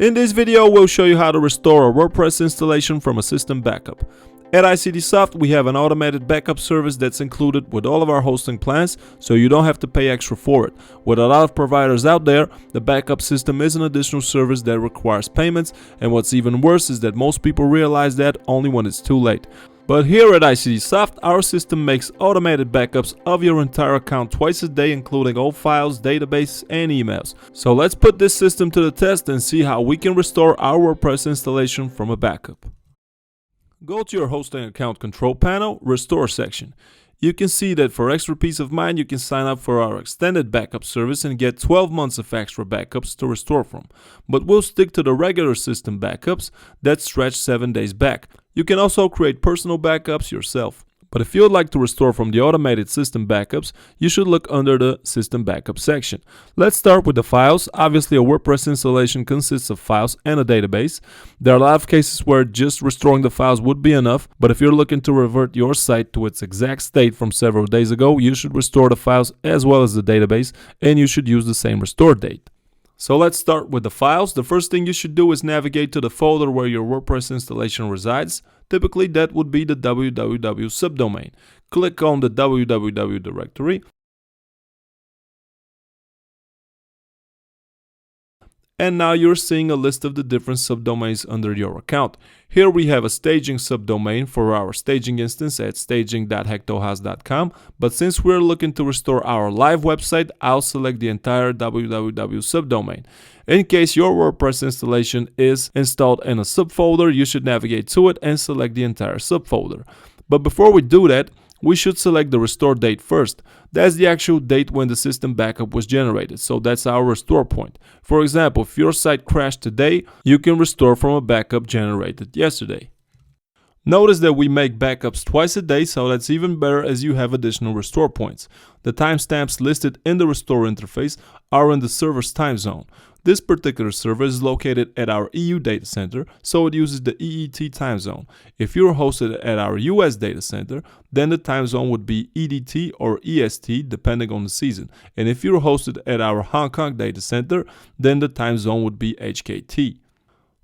In this video, we'll show you how to restore a WordPress installation from a system backup. At ICDSoft, we have an automated backup service that's included with all of our hosting plans, so you don't have to pay extra for it. With a lot of providers out there, the backup system is an additional service that requires payments, and what's even worse is that most people realize that only when it's too late. But here at ICDSoft, our system makes automated backups of your entire account twice a day, including all files, databases, and emails. So let's put this system to the test and see how we can restore our WordPress installation from a backup. Go to your hosting account control panel, Restore section. You can see that for extra peace of mind, you can sign up for our extended backup service and get 12 months of extra backups to restore from. But we'll stick to the regular system backups that stretch 7 days back. You can also create personal backups yourself. But if you would like to restore from the automated system backups, you should look under the system backup section. Let's start with the files. Obviously, a WordPress installation consists of files and a database. There are a lot of cases where just restoring the files would be enough, but if you're looking to revert your site to its exact state from several days ago, you should restore the files as well as the database, and you should use the same restore date. So let's start with the files. The first thing you should do is navigate to the folder where your WordPress installation resides. Typically, that would be the www subdomain. Click on the www directory. And now you're seeing a list of the different subdomains under your account. Here we have a staging subdomain for our staging instance at staging.hectohost.com. But since we're looking to restore our live website, I'll select the entire www subdomain. In case your WordPress installation is installed in a subfolder, you should navigate to it and select the entire subfolder. But before we do that, we should select the restore date first. That's the actual date when the system backup was generated, so that's our restore point. For example, if your site crashed today, you can restore from a backup generated yesterday. Notice that we make backups twice a day, so that's even better as you have additional restore points. The timestamps listed in the restore interface are in the server's time zone. This particular server is located at our EU data center, so it uses the EET time zone. If you're hosted at our US data center, then the time zone would be EDT or EST depending on the season. And if you're hosted at our Hong Kong data center, then the time zone would be HKT.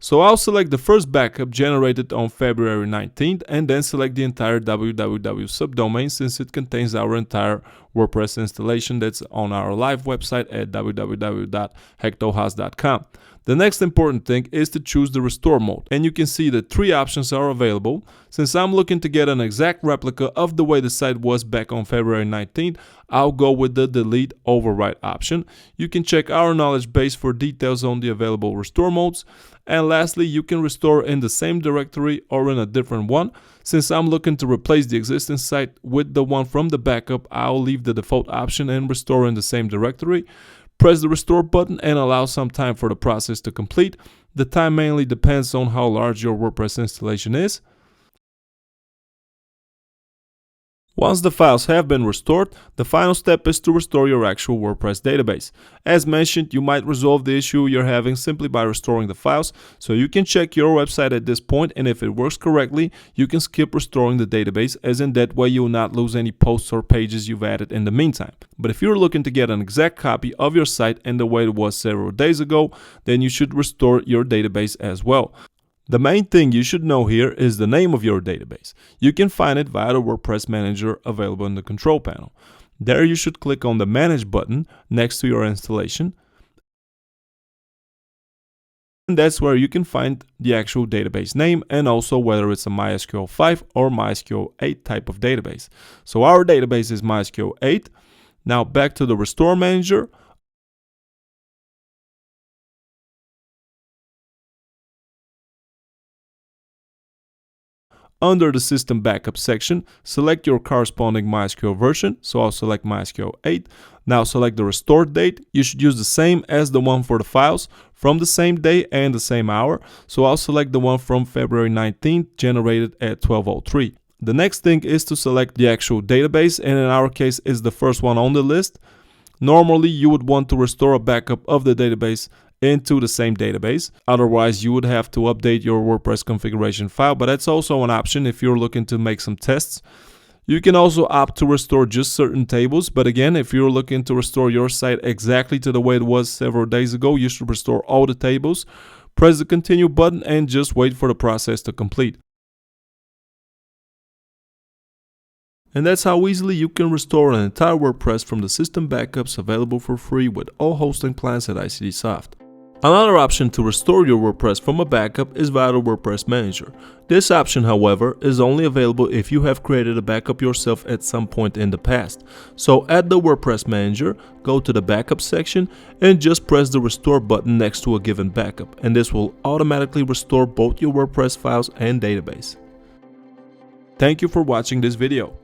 So I'll select the first backup generated on February 19th and then select the entire www subdomain since it contains our entire WordPress installation that's on our live website at www.hectohost.com. The next important thing is to choose the restore mode, and you can see that 3 options are available. Since I'm looking to get an exact replica of the way the site was back on February 19th, I'll go with the delete overwrite option. You can check our knowledge base for details on the available restore modes. And lastly, you can restore in the same directory or in a different one. Since I'm looking to replace the existing site with the one from the backup, I'll leave the default option and restore in the same directory. Press the restore button and allow some time for the process to complete. The time mainly depends on how large your WordPress installation is. Once the files have been restored, the final step is to restore your actual WordPress database. As mentioned, you might resolve the issue you're having simply by restoring the files, so you can check your website at this point, and if it works correctly, you can skip restoring the database, as in that way you'll not lose any posts or pages you've added in the meantime. But if you're looking to get an exact copy of your site in the way it was several days ago, then you should restore your database as well. The main thing you should know here is the name of your database. You can find it via the WordPress manager available in the control panel. There you should click on the Manage button next to your installation. And that's where you can find the actual database name and also whether it's a MySQL 5 or MySQL 8 type of database. So our database is MySQL 8. Now back to the Restore Manager. Under the System Backup section, select your corresponding MySQL version, so I'll select MySQL 8. Now select the restore date. You should use the same as the one for the files, from the same day and the same hour, so I'll select the one from February 19th, generated at 12:03. The next thing is to select the actual database, and in our case is the first one on the list. Normally, you would want to restore a backup of the database into the same database. Otherwise, you would have to update your WordPress configuration file, but that's also an option if you're looking to make some tests. You can also opt to restore just certain tables, but again, if you're looking to restore your site exactly to the way it was several days ago, you should restore all the tables. Press the continue button and just wait for the process to complete. And that's how easily you can restore an entire WordPress from the system backups available for free with all hosting plans at ICDSoft. Another option to restore your WordPress from a backup is via the WordPress Manager. This option, however, is only available if you have created a backup yourself at some point in the past. So at the WordPress Manager, go to the backup section and just press the restore button next to a given backup, and this will automatically restore both your WordPress files and database. Thank you for watching this video.